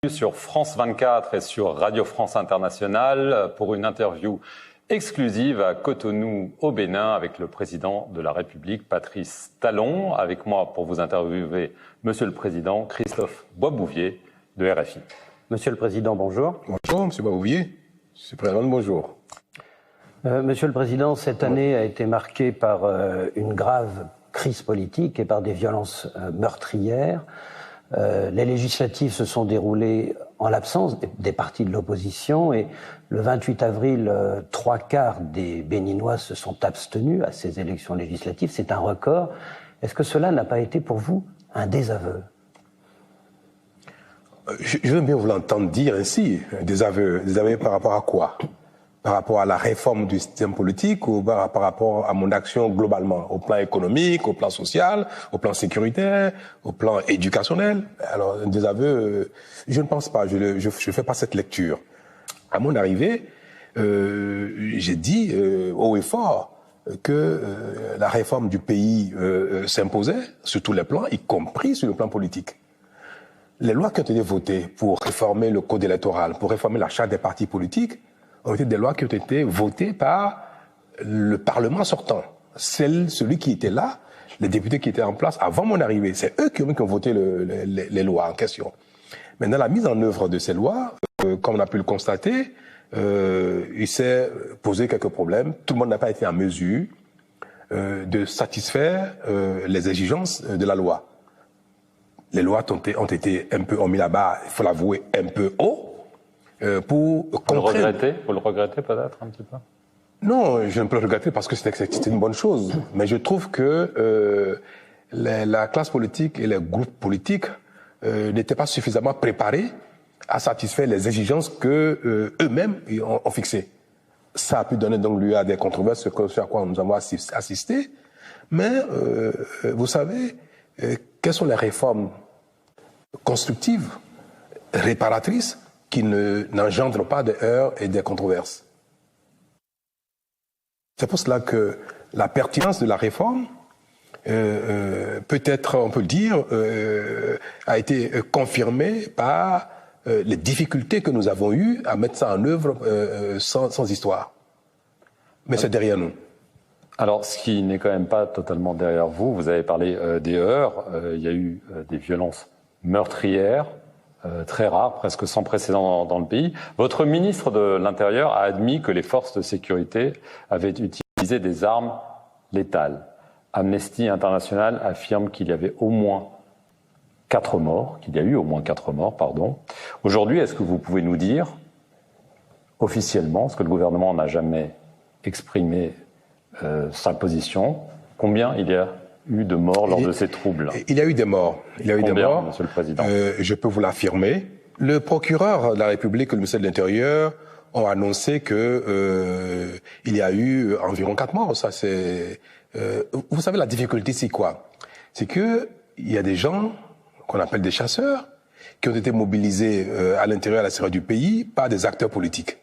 Sur France 24 et sur Radio France Internationale pour une interview exclusive à Cotonou au Bénin avec le président de la République, Patrice Talon. Avec moi pour vous interviewer, Monsieur le Président, Christophe Boisbouvier de RFI. Monsieur le Président, bonjour. Bonjour, Monsieur Boisbouvier. Monsieur le Président, bonjour. Monsieur le Président, cette année a été marquée par une grave crise politique et par des violences meurtrières. Les législatives se sont déroulées en l'absence des partis de l'opposition et le 28 avril, 3/4 des Béninois se sont abstenus à ces élections législatives. C'est un record. Est-ce que cela n'a pas été pour vous un désaveu ? Je veux bien vous l'entendre dire ainsi, désaveu. Désaveu par rapport à quoi ? Par rapport à la réforme du système politique ou par rapport à mon action globalement, au plan économique, au plan social, au plan sécuritaire, au plan éducationnel. Alors, un désaveu, je ne pense pas, je fais pas cette lecture. À mon arrivée, j'ai dit haut et fort que la réforme du pays s'imposait sur tous les plans, y compris sur le plan politique. Les lois qui ont été votées pour réformer le code électoral, pour réformer la charte des partis politiques, ont été des lois qui ont été votées par le Parlement sortant. Celui qui était là, les députés qui étaient en place avant mon arrivée, c'est eux qui ont voté les lois en question. Mais dans la mise en œuvre de ces lois, comme on a pu le constater, il s'est posé quelques problèmes. Tout le monde n'a pas été en mesure de satisfaire les exigences de la loi. Les lois ont été un peu, ont mis la barre, il faut l'avouer, un peu haut. Pour contraindre. Vous le regrettez peut-être un petit peu ? Non, je ne peux le regretter parce que c'était une bonne chose. Mais je trouve que la classe politique et les groupes politiques n'étaient pas suffisamment préparés à satisfaire les exigences que eux-mêmes ont fixées. Ça a pu donner donc lieu à des controverses, ce à quoi nous avons assisté. Mais vous savez, quelles sont les réformes constructives, réparatrices, qui n'engendrent pas de heurts et des controverses. C'est pour cela que la pertinence de la réforme, peut-être, on peut le dire, a été confirmée par les difficultés que nous avons eues à mettre ça en œuvre sans histoire. Mais c'est derrière nous. Alors, ce qui n'est quand même pas totalement derrière vous, vous avez parlé des heurts, il y a eu des violences meurtrières, très rare, presque sans précédent dans le pays. Votre ministre de l'Intérieur a admis que les forces de sécurité avaient utilisé des armes létales. Amnesty International affirme qu'il y avait au moins 4 morts, qu'il y a eu au moins 4 morts, pardon. Aujourd'hui, est-ce que vous pouvez nous dire, officiellement, parce que le gouvernement n'a jamais exprimé sa position, combien il y a eu de morts lors de ces troubles? Il y a eu des morts. Il y a eu des morts, Monsieur le Président? Je peux vous l'affirmer. Le procureur de la République et le ministère de l'Intérieur ont annoncé que il y a eu environ 4 morts. Ça, c'est. Vous savez, la difficulté, c'est quoi? C'est que il y a des gens qu'on appelle des chasseurs qui ont été mobilisés à l'intérieur et à l'extérieur du pays par des acteurs politiques.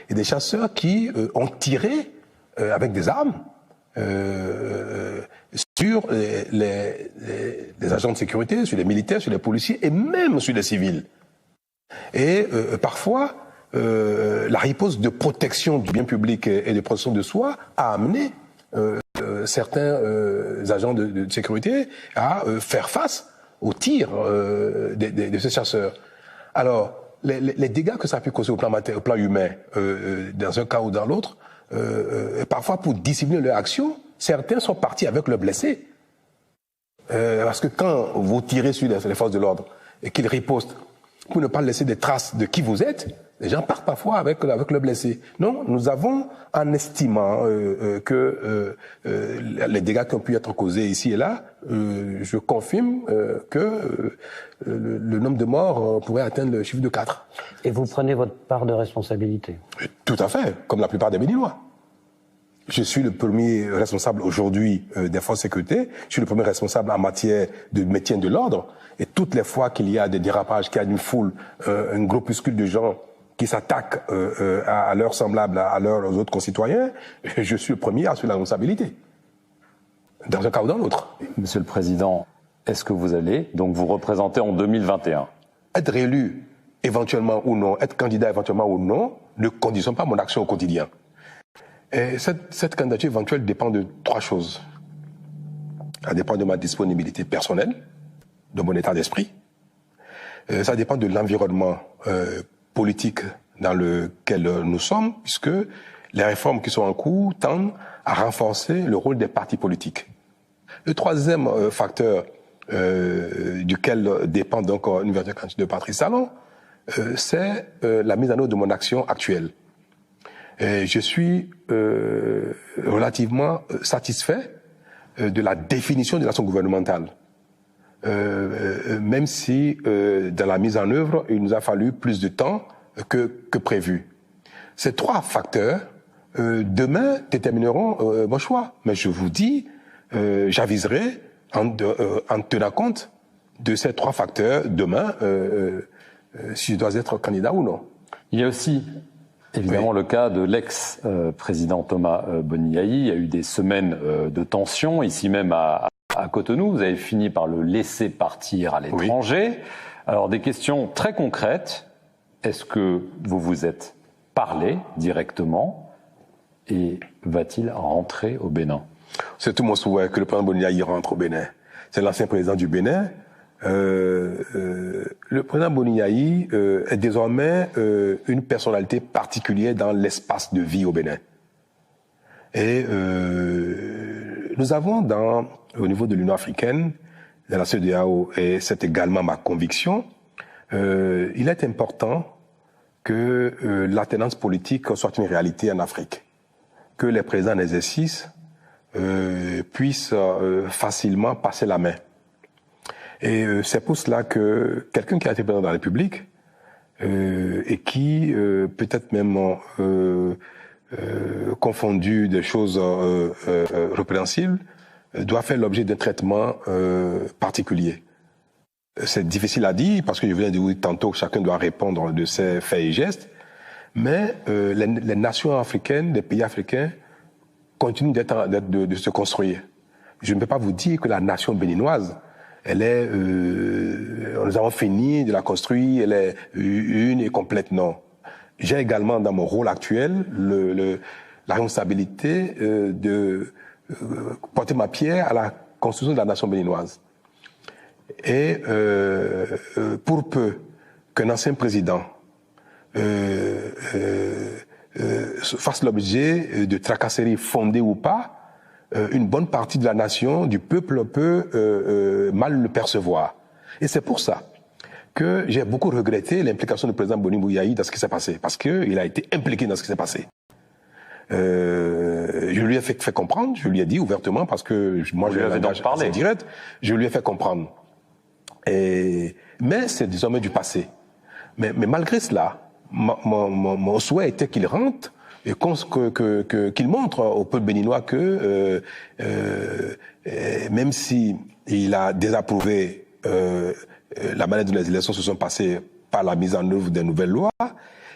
Et des chasseurs qui ont tiré avec des armes sur les agents de sécurité, sur les militaires, sur les policiers et même sur les civils. Et parfois, la riposte de protection du bien public et de protection de soi a amené certains agents de sécurité à faire face aux tirs de ces chasseurs. Alors, les dégâts que ça a pu causer au plan humain, dans un cas ou dans l'autre, parfois pour dissimuler leur action, certains sont partis avec leurs blessés. Parce que quand vous tirez sur les forces de l'ordre et qu'ils ripostent, pour ne pas laisser des traces de qui vous êtes, les gens partent parfois avec leurs blessés. Non, nous avons, en estimant que les dégâts qui ont pu être causés ici et là, je confirme que le nombre de morts pourrait atteindre le chiffre de 4. Et vous prenez votre part de responsabilité? Tout à fait, comme la plupart des Béninois. Je suis le premier responsable aujourd'hui des forces de sécurité. Je suis le premier responsable en matière de maintien de l'ordre. Et toutes les fois qu'il y a des dérapages, qu'il y a une foule, un groupuscule de gens qui s'attaquent à leurs semblables, à leurs autres concitoyens, je suis le premier à assumer la responsabilité. Dans un cas ou dans l'autre. Monsieur le Président, est-ce que vous allez donc vous représenter en 2021? Être élu éventuellement ou non, être candidat éventuellement ou non, ne conditionne pas mon action au quotidien. Et cette candidature éventuelle dépend de 3 choses. Ça dépend de ma disponibilité personnelle, de mon état d'esprit. Ça dépend de l'environnement politique dans lequel nous sommes, puisque les réformes qui sont en cours tendent à renforcer le rôle des partis politiques. Le 3e facteur duquel dépend donc une vertu de Patrice Talon, c'est la mise en œuvre de mon action actuelle. Et je suis relativement satisfait de la définition de l'action gouvernementale. Même si dans la mise en œuvre, il nous a fallu plus de temps que prévu. Ces 3 facteurs, demain, détermineront mon choix. Mais je vous dis, j'aviserai en tenant compte de ces 3 facteurs demain, si je dois être candidat ou non. Il y a aussi évidemment le cas de l'ex-président Thomas Boniaï. Il y a eu des semaines de tension, ici même à Cotonou. Vous avez fini par le laisser partir à l'étranger. Oui. Alors des questions très concrètes. Est-ce que vous vous êtes parlé directement et va-t-il rentrer au Bénin? C'est tout mon souhait que le président Boniaï rentre au Bénin. C'est l'ancien président du Bénin. Le président Boniaï est désormais une personnalité particulière dans l'espace de vie au Bénin. Et nous avons au niveau de l'Union africaine, de la CEDEAO, et c'est également ma conviction, il est important que l'alternance politique soit une réalité en Afrique, que les présidents en exercice puissent facilement passer la main. Et c'est pour cela que quelqu'un qui a été président de la République et qui peut-être même confondu des choses répréhensibles doit faire l'objet d'un traitement particulier. C'est difficile à dire parce que je viens de vous dire tantôt que chacun doit répondre de ses faits et gestes, mais les nations africaines, les pays africains continuent de se construire. Je ne peux pas vous dire que la nation béninoise, elle est, nous avons fini de la construire, elle est une et complète, non. J'ai également dans mon rôle actuel la responsabilité de porter ma pierre à la construction de la nation béninoise. Et pour peu qu'un ancien président fasse l'objet de tracasseries fondées ou pas, une bonne partie de la nation, du peuple peut mal le percevoir. Et c'est pour ça que j'ai beaucoup regretté l'implication du président Boni Bouyaï dans ce qui s'est passé, parce qu'il a été impliqué dans ce qui s'est passé. Je lui ai fait comprendre, je lui ai dit ouvertement, parce que moi j'ai un langage assez direct, je lui ai fait comprendre. Mais c'est désormais du passé. Mais malgré cela, mon souhait était qu'il rentre et qu'il montre au peuple béninois que même si il a désapprouvé la manière dont les élections se sont passées par la mise en œuvre des nouvelles lois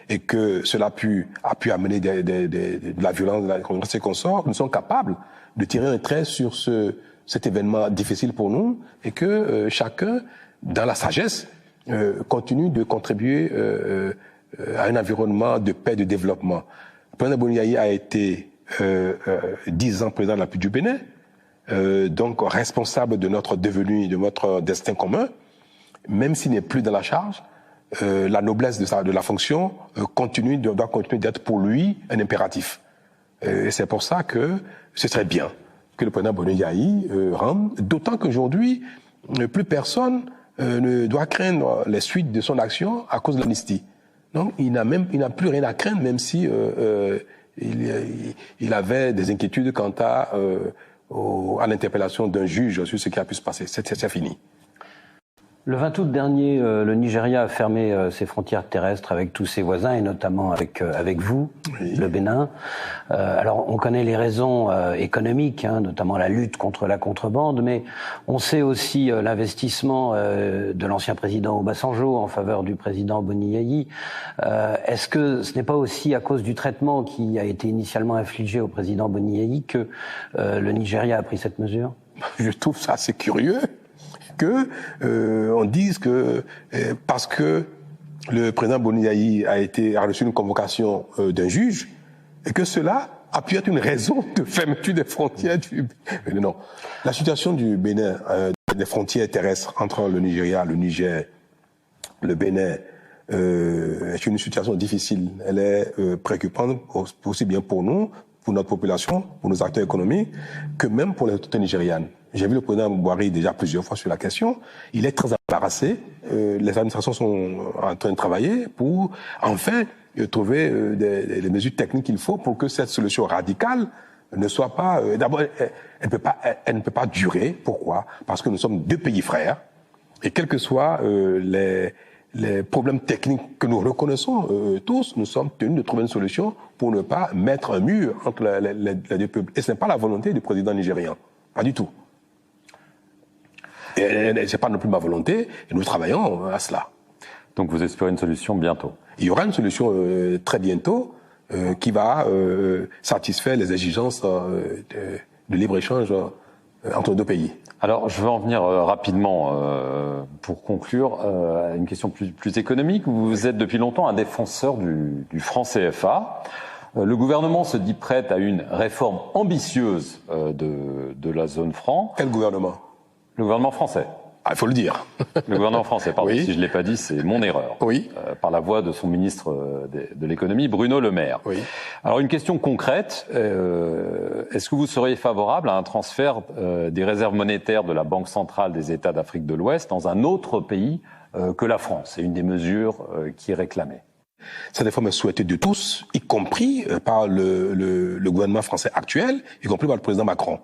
et que cela a pu amener de la violence, de la controverse et consorts, nous sommes capables de tirer un trait sur cet événement difficile pour nous et que chacun, dans la sagesse, continue de contribuer à un environnement de paix et de développement. Le président Boniaï a été 10 ans président de la République du Bénin, donc responsable de notre devenue, de notre destin commun, même s'il n'est plus dans la charge, la noblesse de la fonction doit continuer d'être pour lui un impératif. Et c'est pour ça que ce serait bien que le président Boniaï rentre, d'autant qu'aujourd'hui, plus personne ne doit craindre les suites de son action à cause de l'amnistie. Donc il n'a plus rien à craindre, même si il avait des inquiétudes quant à l'interpellation d'un juge sur ce qui a pu se passer. C'est fini. Le 20 août dernier, le Nigeria a fermé ses frontières terrestres avec tous ses voisins et notamment avec vous, oui. Le Bénin. Alors, on connaît les raisons économiques, notamment la lutte contre la contrebande, mais on sait aussi l'investissement de l'ancien président Obasanjo en faveur du président Boniaï. Est-ce que ce n'est pas aussi à cause du traitement qui a été initialement infligé au président Boniaï que le Nigeria a pris cette mesure? Je trouve ça assez curieux que on dise que parce que le président Boniaï a reçu une convocation d'un juge et que cela a pu être une raison de fermeture des frontières du Bénin. Non. La situation du Bénin, des frontières terrestres entre le Nigeria, le Niger, le Bénin, est une situation difficile. Elle est préoccupante aussi bien pour nous, pour notre population, pour nos acteurs économiques, que même pour les autorités nigérianes. J'ai vu le président Buhari déjà plusieurs fois sur la question. Il est très embarrassé. Les administrations sont en train de travailler pour enfin trouver les mesures techniques qu'il faut pour que cette solution radicale ne soit pas... D'abord, elle ne peut pas durer. Pourquoi? Parce que nous sommes deux pays frères et quels que soient les problèmes techniques que nous reconnaissons tous, nous sommes tenus de trouver une solution pour ne pas mettre un mur entre les deux peuples. Et ce n'est pas la volonté du président nigérian. Pas du tout. Et ce n'est pas non plus ma volonté, et nous travaillons à cela. Donc vous espérez une solution bientôt? Il y aura une solution très bientôt qui va satisfaire les exigences de libre-échange entre deux pays. Alors, je vais en venir rapidement pour conclure à une question plus économique. Vous êtes depuis longtemps un défenseur du franc CFA. Le gouvernement se dit prêt à une réforme ambitieuse de la zone franc. Quel gouvernement? Le gouvernement français. Ah, il faut le dire. Le gouvernement français, pardon, oui. Si je ne l'ai pas dit, c'est mon erreur. Oui. Par la voix de son ministre de l'économie, Bruno Le Maire. Oui. Alors, une question concrète. Est-ce que vous seriez favorable à un transfert des réserves monétaires de la Banque centrale des États d'Afrique de l'Ouest dans un autre pays que la France? C'est une des mesures qui est réclamée. Cette réforme est souhaitée de tous, y compris par le gouvernement français actuel, y compris par le président Macron.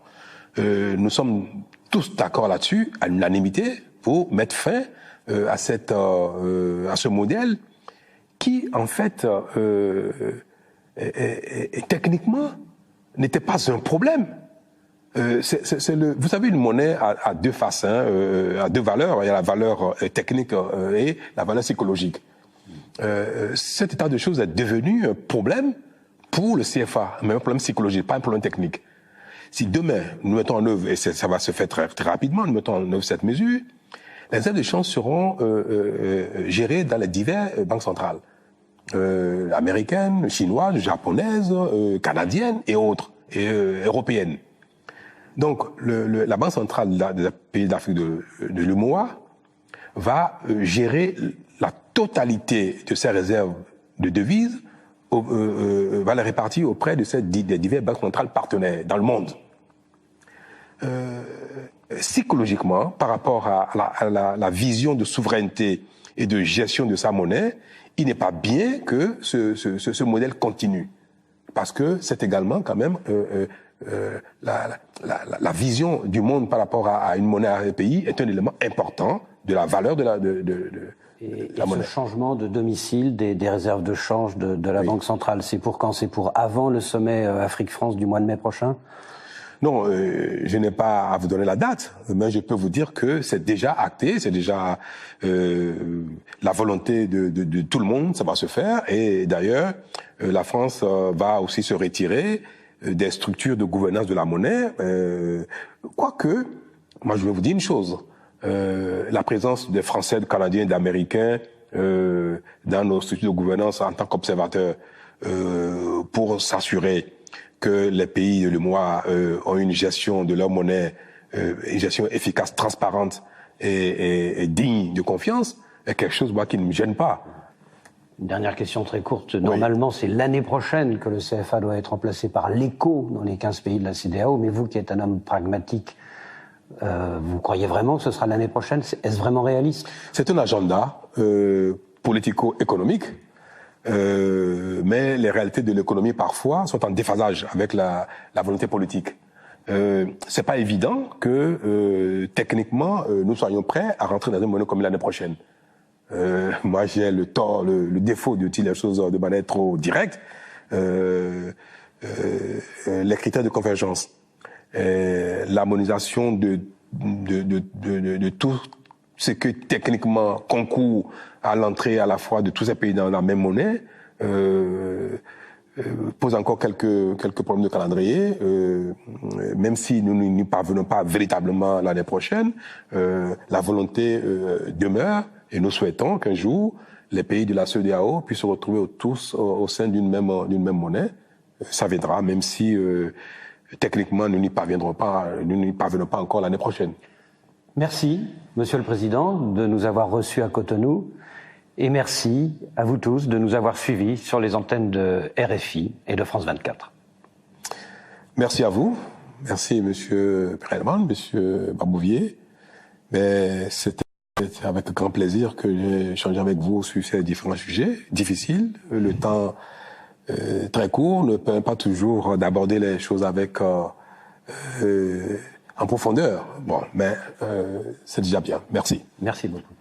Nous sommes tous d'accord là-dessus, à l'unanimité, pour mettre fin à ce modèle qui, en fait, techniquement, n'était pas un problème. Vous savez, une monnaie a deux faces, a deux valeurs. Il y a la valeur technique et la valeur psychologique. Cet état de choses est devenu un problème pour le CFA, mais un problème psychologique, pas un problème technique. Si demain, nous mettons en œuvre, et ça va se faire très, très rapidement, nous mettons en œuvre cette mesure, les réserves de change seront gérées dans les diverses banques centrales. Américaines, chinoises, japonaises, canadiennes et autres, et européennes. Donc, la Banque centrale des pays d'Afrique de l'UEMOA va gérer la totalité de ces réserves de devises, va les répartir auprès de des diverses banques centrales partenaires dans le monde. Psychologiquement, par rapport à la vision de souveraineté et de gestion de sa monnaie, il n'est pas bien que ce modèle continue. Parce que c'est également quand même la vision du monde par rapport à une monnaie à un pays est un élément important de la valeur de la monnaie. Ce changement de domicile des réserves de change de la Banque centrale, c'est pour quand? C'est pour avant le sommet Afrique-France du mois de mai prochain? Non, je n'ai pas à vous donner la date, mais je peux vous dire que c'est déjà acté, c'est déjà la volonté de tout le monde, ça va se faire. Et d'ailleurs, la France va aussi se retirer des structures de gouvernance de la monnaie. Quoique, moi je vais vous dire une chose, la présence des Français, des Canadiens, d'Américains dans nos structures de gouvernance en tant qu'observateurs pour s'assurer que les pays de l'UEMOA ont une gestion de leur monnaie, une gestion efficace, transparente et digne de confiance, est quelque chose moi, qui ne me gêne pas. Une dernière question très courte. Normalement, c'est l'année prochaine que le CFA doit être remplacé par l'ECO dans les 15 pays de la CEDEAO, mais vous qui êtes un homme pragmatique, vous croyez vraiment que ce sera l'année prochaine? Est-ce vraiment réaliste? C'est un agenda politico-économique, mais les réalités de l'économie parfois sont en déphasage avec la volonté politique. C'est pas évident que techniquement nous soyons prêts à rentrer dans une monnaie comme l'année prochaine. Moi j'ai le défaut de dire les choses de manière trop directe. Les critères de convergence, l'harmonisation de tout ce que techniquement concourt à l'entrée à la fois de tous ces pays dans la même monnaie, pose encore quelques problèmes de calendrier, même si nous n'y parvenons pas véritablement l'année prochaine, la volonté demeure et nous souhaitons qu'un jour les pays de la CEDEAO puissent se retrouver tous au sein d'une même monnaie. Ça viendra, même si techniquement nous n'y parviendrons pas encore l'année prochaine. Merci, Monsieur le Président, de nous avoir reçus à Cotonou. Et merci à vous tous de nous avoir suivis sur les antennes de RFI et de France 24. Merci à vous. Merci, Monsieur Perelman, Monsieur Barbouvier. Mais c'était avec grand plaisir que j'ai échangé avec vous sur ces différents sujets difficiles. Le temps très court ne permet pas toujours d'aborder les choses avec en profondeur. Bon, mais c'est déjà bien. Merci. Merci beaucoup.